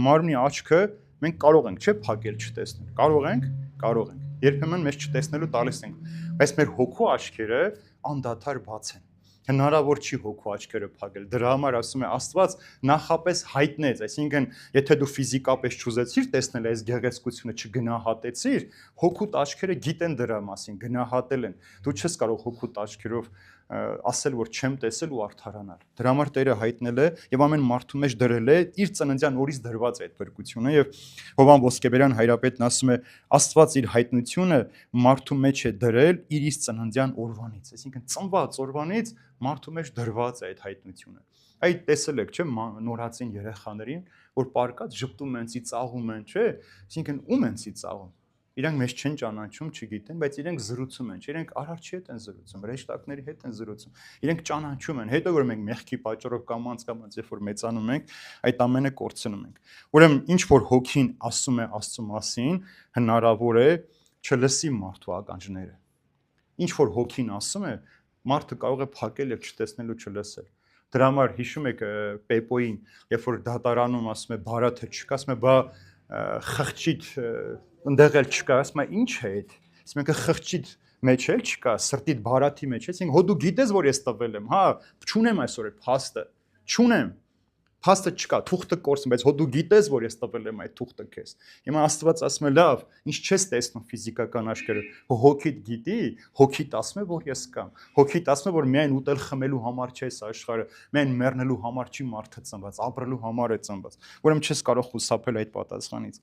մարմնի աչքը մենք կարող ենք, չէ՞, փակել չտեսնել։ Կարող ենք։ Երբեմն մեզ չտեսնելու տալիս ենք, բայց մեր հոգու աչքերը անդադար բաց են։ Հնարավոր չի հոգու աչքերը փակել։ Դրա համար ասում է Աստված նախապես հայտնեց, այսինքն եթե դու ֆիզիկապես չուզեցիր տեսնել այս գեղեցկությունը, չգնահատեցիր, հոգուտ աչքերը գիտեն դրա մասին, գնահատել են։ Դու չես կարող հոգուտ աչքերով ասել, որ չեմ տեսել ու արդարանալ։ Դրա համար Տերը հայտնել է եւ ամեն մարդու մեջ դրել է իր ծննդյան օրից դրված այդ փրկությունը եւ Հովհան Ոսկեբերյան հայրապետն ասում է Աստված իր հայտնությունը մարդու մեջ է դրել իր ծննդյան օրվանից, այսինքն ծնված օրվանից մարդու մեջ դրված է այդ հայտնությունը։ Այդ տեսել եք, չէ՞, նորածին երեխաներին, որ պարկած ժպտում են, ծիծաղում են, չէ՞, այսինքն ում են ծիծաղում։ Իրանք մեզ չեն ճանաչում, չգիտեն, բայց իրենք զրուցում են, իրենք արարչի հետ են զրուցում, հրեշտակների հետ են զրուցում։ Իրենք ճանաչում են, հետո որ մենք մեղքի պատճառով կամ երբ որ մեծանում ենք, այդ ամենը կորցնում ենք։ Ուրեմն ինչ որ հոգին ասում է Աստծո մասին, հնարավոր է չլսի մարդու ականջները։ Ինչ որ հոգին ասում է, մարդը կարող է փակել եւ չտեսնել ու չլսել։ Դրա համար հիշում եք Պեպոյին, երբ որ դատարանում ասում է բարաթը չկա, ասում է բա խղճիդ ընդեղ էլ չկա, ասում է ինչ է այդ։ Ասում է խղճիդ մեջ էլ չկա, սրտիդ բարաթի մեջ է, ասենք հո դու գիտես որ ես տվել եմ, հա, չունեմ այսօր այդ փաստը, չունեմ։ Փաստը չկա, թուղթը կորցնում, բայց հո դու գիտես որ ես տվել եմ այդ թուղթը քեզ։ Հիմա Աստված ասում է լավ, ինչ չես տեսնում ֆիզիկական աչքերով, հոգիդ գիտի, հոգիդ ասում է որ ես կամ։ Հոգիդ ասում է որ միայն ուտել խմելու համար չես աշխարհը, միայն մեռնելու համար չի մարդը ծնված, ապրելու համար է ծնված։ Ուրեմն չես կարող խուսափել այդ պատասխանից։